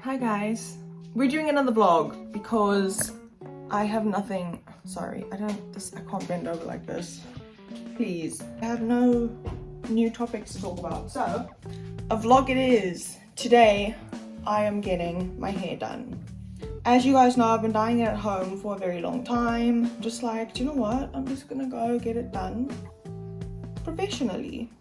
Hi guys, we're doing another vlog because I have nothing. Sorry, I can't bend over like this. Please, I have no new topics to talk about. So, a vlog it is. Today, I am getting my hair done. As you guys know, I've been dyeing it at home for a very long time. Just like, do you know what? I'm just gonna go get it done professionally.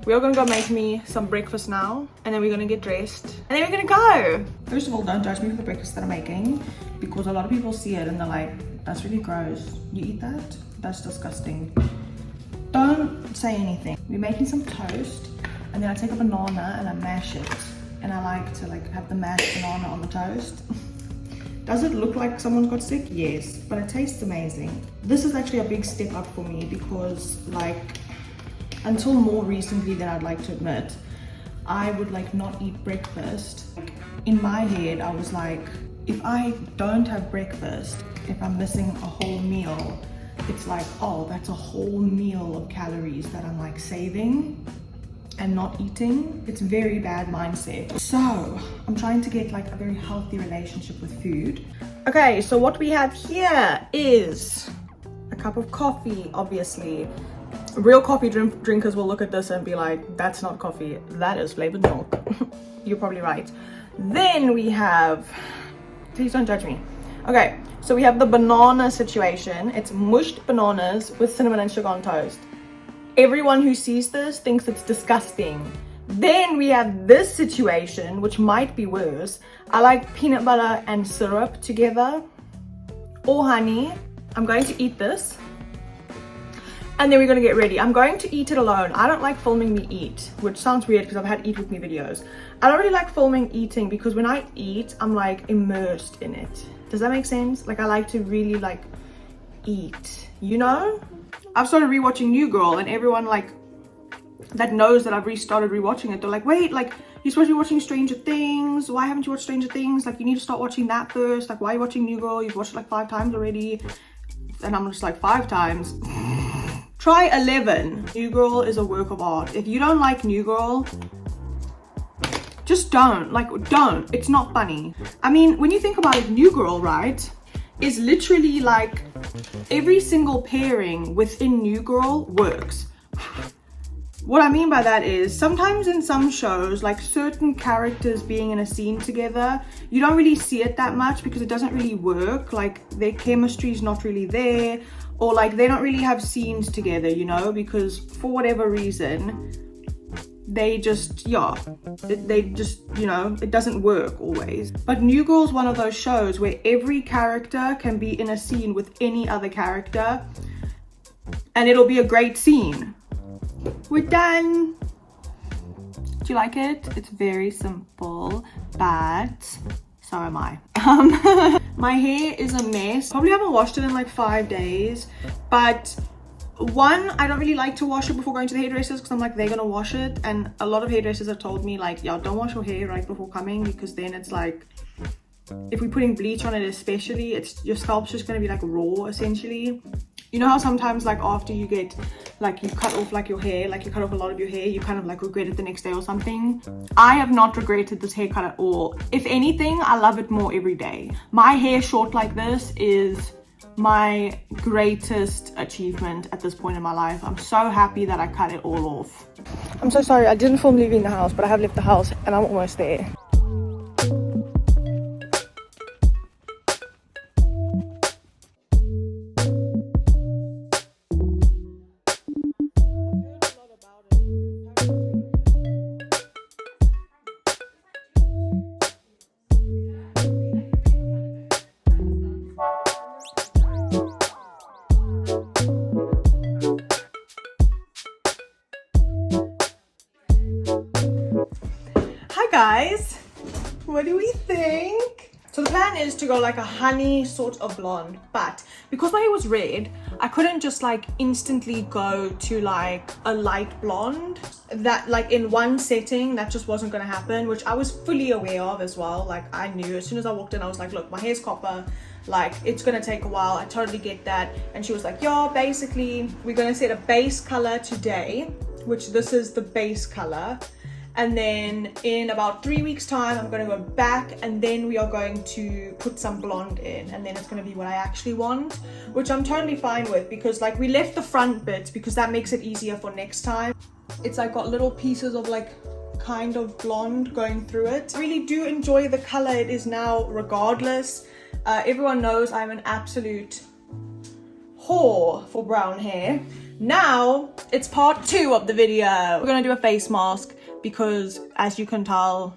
We are gonna go make me some breakfast now, and then we're gonna get dressed, and then we're gonna go. First of all, don't judge me for the breakfast that I'm making, because a lot of people see it and they're like, that's really gross. You eat that? That's disgusting. Don't say anything. We're making some toast, and then I take a banana and I mash it. And I like to have the mashed banana on the toast. Does it look like someone got sick? Yes, but it tastes amazing. This is actually a big step up for me because until more recently than I'd like to admit, I would not eat breakfast. In my head, I was like, if I don't have breakfast, if I'm missing a whole meal, it's like, oh, that's a whole meal of calories that I'm saving and not eating. It's a very bad mindset. So I'm trying to get a very healthy relationship with food. Okay, so what we have here is a cup of coffee, obviously. Real coffee drinkers will look at this and be like, that's not coffee, that is flavored milk. You're probably right. Then we have, please don't judge me. Okay, so we have the banana situation. It's mushed bananas with cinnamon and sugar on toast. Everyone who sees this thinks it's disgusting. Then we have this situation, which might be worse. I like peanut butter and syrup together, or honey. I'm going to eat this, and then we're gonna get ready. I'm going to eat it alone. I don't like filming me eat, which sounds weird because I've had eat with me videos. I don't really like filming eating because when I eat, I'm immersed in it. Does that make sense? I like to really eat, you know? I've started rewatching New Girl, and everyone that knows that I've restarted rewatching it, they're like, wait, you're supposed to be watching Stranger Things. Why haven't you watched Stranger Things? You need to start watching that first. Why are you watching New Girl? You've watched it 5 times already. And I'm just 5 times. Try 11. New Girl is a work of art. If you don't like New Girl, just don't. Don't. It's not funny. I mean, when you think about it, New Girl, right, is literally every single pairing within New Girl works. What I mean by that is sometimes in some shows, certain characters being in a scene together, you don't really see it that much because it doesn't really work. Their chemistry is not really there, or they don't really have scenes together, you know, because for whatever reason, they just, you know, it doesn't work always. But New Girl's one of those shows where every character can be in a scene with any other character, and it'll be a great scene. We're done. Do you like it? It's very simple, but so am I. My hair is a mess. Probably haven't washed it in 5 days, but one, I don't really like to wash it before going to the hairdressers because I'm they're gonna wash it, and a lot of hairdressers have told me yeah, don't wash your hair right before coming, because then it's if we're putting bleach on it especially, your scalp's just gonna be raw essentially. You know how sometimes after you get you cut off your hair, you cut off a lot of your hair, you kind of regret it the next day or something? I have not regretted this haircut at all. If anything, I love it more every day. My hair short like this is my greatest achievement at this point in my life. I'm so happy that I cut it all off. I'm so sorry, I didn't film leaving the house, but I have left the house and I'm almost there. Guys, what do we think? So the plan is to go a honey sort of blonde, but because my hair was red, I couldn't just instantly go to a light blonde. That in one setting, that just wasn't gonna happen, which I was fully aware of as well. I knew as soon as I walked in, I was look, my hair's copper, it's gonna take a while. I totally get that. And she was yeah, basically we're gonna set a base color today, which this is the base color. And then in about 3 weeks time, I'm going to go back, and then we are going to put some blonde in, and then it's going to be what I actually want, which I'm totally fine with, because like we left the front bits because that makes it easier for next time. It's like got little pieces of like kind of blonde going through it. I really do enjoy the color it is now regardless. Everyone knows I'm an absolute whore for brown hair. Now it's part 2 of the video. We're gonna do a face mask because, as you can tell,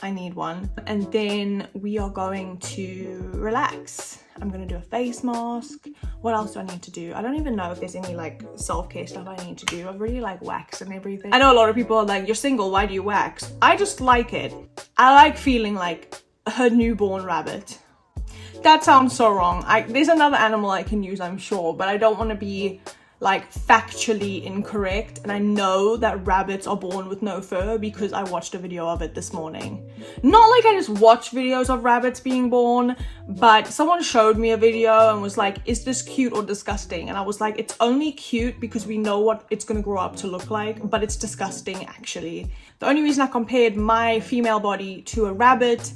I need one. And then we are going to relax. I'm gonna do a face mask. What else do I need to do? I don't even know if there's any like self-care stuff I need to do. I really like wax and everything. I know a lot of people are like, you're single, why do you wax? I just like it. I like feeling like a newborn rabbit. That sounds so wrong. There's another animal I can use, I'm sure, but I don't want to be like factually incorrect. And I know that rabbits are born with no fur because I watched a video of it this morning. Not like I just watch videos of rabbits being born, but someone showed me a video and was like, is this cute or disgusting? And I was like, it's only cute because we know what it's gonna grow up to look like, but it's disgusting actually. The only reason I compared my female body to a rabbit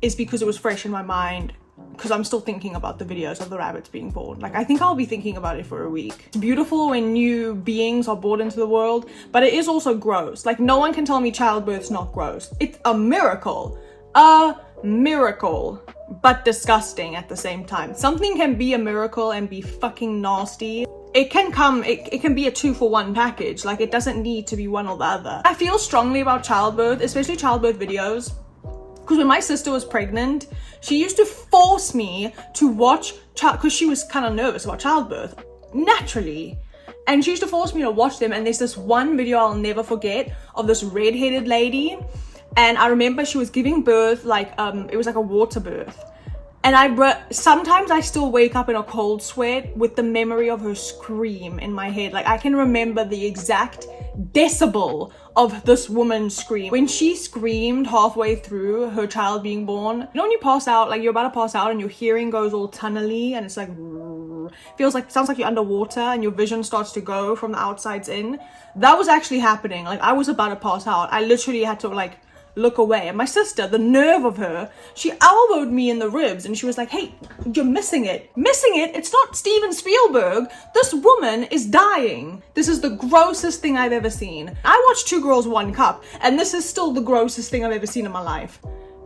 is because it was fresh in my mind, because I'm still thinking about the videos of the rabbits being born. Like, I think I'll be thinking about it for a week. It's beautiful when new beings are born into the world, but it is also gross. Like, no one can tell me childbirth's not gross. It's a miracle, but disgusting at the same time. Something can be a miracle and be fucking nasty. It can be a 2-for-1 package. Like, it doesn't need to be one or the other. I feel strongly about childbirth, especially childbirth videos, because when my sister was pregnant, she used to force me to watch because she was kind of nervous about childbirth, naturally. And she used to force me to watch them. And there's this one video I'll never forget of this red-headed lady. And I remember she was giving birth, like, it was like a water birth. And sometimes I still wake up in a cold sweat with the memory of her scream in my head. Like, I can remember the exact decibel of this woman's scream. When she screamed halfway through her child being born, you know when you pass out, like you're about to pass out and your hearing goes all tunnely and it's like, sounds like you're underwater and your vision starts to go from the outsides in. That was actually happening. Like, I was about to pass out. I literally had to like look away. And my sister, the nerve of her, she elbowed me in the ribs and she was like, hey, you're missing it. It's not Steven Spielberg. This woman is dying. This is the grossest thing I've ever seen. I watched 2 Girls, 1 Cup, and this is still the grossest thing I've ever seen in my life.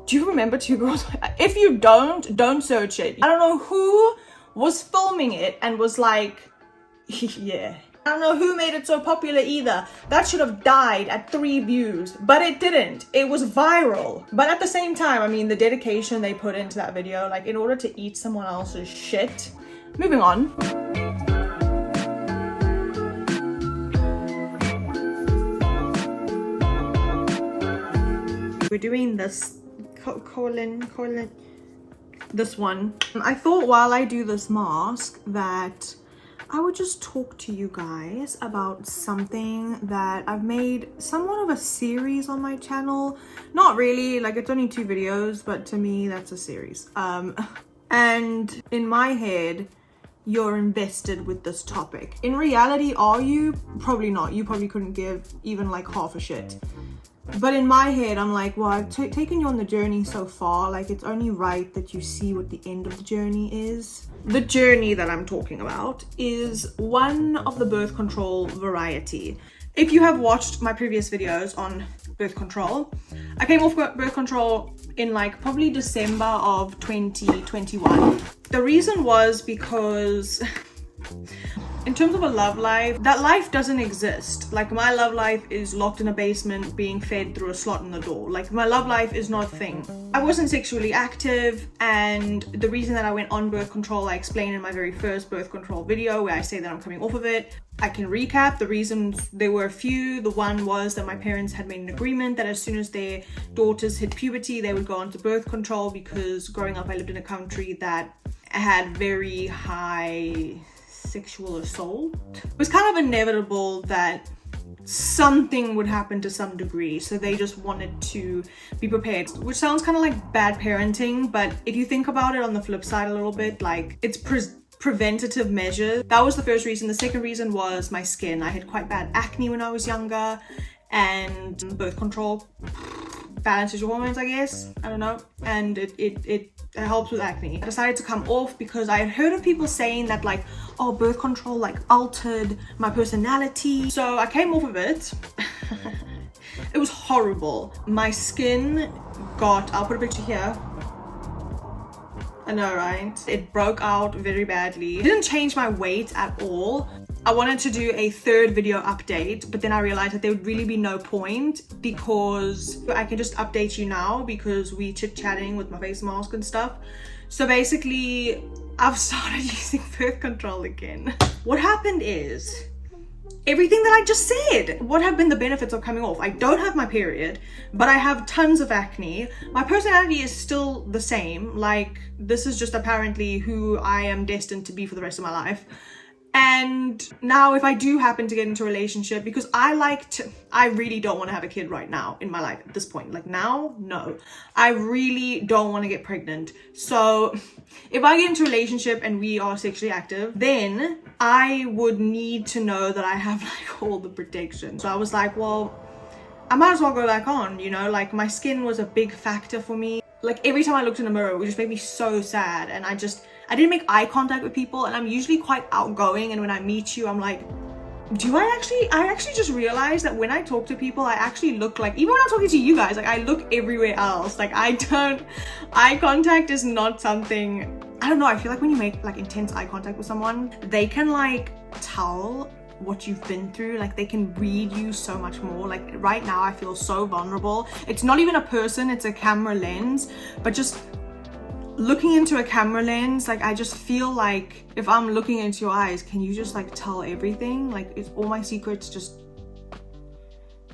Do you remember 2 Girls? If you don't search it. I don't know who was filming it and was like, yeah. I don't know who made it so popular either. That should have died at 3 views, but it didn't. It was viral. But at the same time, I mean, the dedication they put into that video, like in order to eat someone else's shit. Moving on. We're doing this this one. I thought while I do this mask that I would just talk to you guys about something that I've made somewhat of a series on my channel. Not really, like it's only 2 videos, but to me that's a series. And in my head, you're invested with this topic. In reality, are you? Probably not. You probably couldn't give even like half a shit. But in my head, I'm like, well, I've taken you on the journey so far. Like, it's only right that you see what the end of the journey is. The journey that I'm talking about is one of the birth control variety. If you have watched my previous videos on birth control, I came off birth control in like probably December of 2021. The reason was because in terms of a love life, that life doesn't exist. Like, my love life is locked in a basement being fed through a slot in the door. Like, my love life is not a thing. I wasn't sexually active, and the reason that I went on birth control, I explained in my very first birth control video where I say that I'm coming off of it. I can recap the reasons. There were a few. The one was that my parents had made an agreement that as soon as their daughters hit puberty, they would go onto birth control, because growing up I lived in a country that had very high sexual assault. It was kind of inevitable that something would happen to some degree, so they just wanted to be prepared, which sounds kind of like bad parenting, but if you think about it on the flip side a little bit, like, it's preventative measures. That was the first reason. The second reason was my skin. I had quite bad acne when I was younger, and birth control balances your hormones, I guess. I don't know. And it helps with acne. I decided to come off because I had heard of people saying that like, oh, birth control like altered my personality. So I came off of it. It was horrible. My skin got, I'll put a picture here. I know, right? It broke out very badly. It didn't change my weight at all. I wanted to do a third video update, but then I realized that there would really be no point because I can just update you now because we chit-chatting with my face mask and stuff. So basically, I've started using birth control again. What happened is everything that I just said. What have been the benefits of coming off? I don't have my period, but I have tons of acne. My personality is still the same. Like, this is just apparently who I am destined to be for the rest of my life. And now if I do happen to get into a relationship, because I really don't want to have a kid right now in my life at this point. Like now, no. I really don't want to get pregnant. So if I get into a relationship and we are sexually active, then I would need to know that I have like all the protection. So I was like, well, I might as well go back on, you know, like my skin was a big factor for me. Like every time I looked in the mirror, it would just make me so sad. And I didn't make eye contact with people, and I'm usually quite outgoing, and when I meet you, I'm like, I actually just realized that when I talk to people, I actually look like, even when I'm talking to you guys, like I look everywhere else. Like eye contact is not something, I don't know, I feel like when you make like intense eye contact with someone, they can like tell what you've been through, like they can read you so much more. Like right now I feel so vulnerable. It's not even a person, it's a camera lens, but just looking into a camera lens, like I just feel like if I'm looking into your eyes, can you just like tell everything? Like it's all my secrets, just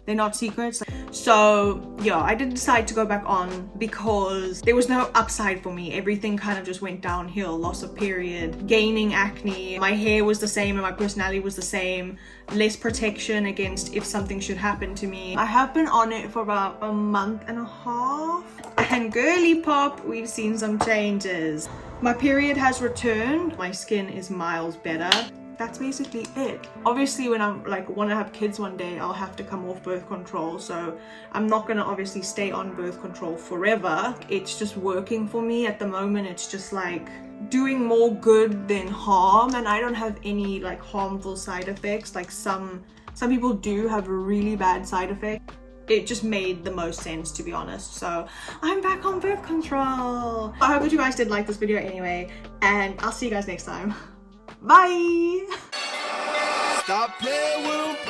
they're not secrets. So yeah, I did decide to go back on because there was no upside for me. Everything kind of just went downhill. Loss of period, gaining acne, my hair was the same and my personality was the same, less protection against if something should happen to me. I have been on it for about a month and a half, and girly pop, we've seen some changes. My period has returned, my skin is miles better. That's basically it. Obviously when I'm like want to have kids one day, I'll have to come off birth control, so I'm not gonna obviously stay on birth control forever. It's just working for me at the moment. It's just like doing more good than harm, and I don't have any like harmful side effects. Like some people do have really bad side effects. It just made the most sense, to be honest. So I'm back on birth control. I hope that you guys did like this video anyway, and I'll see you guys next time. Bye. Stop playing with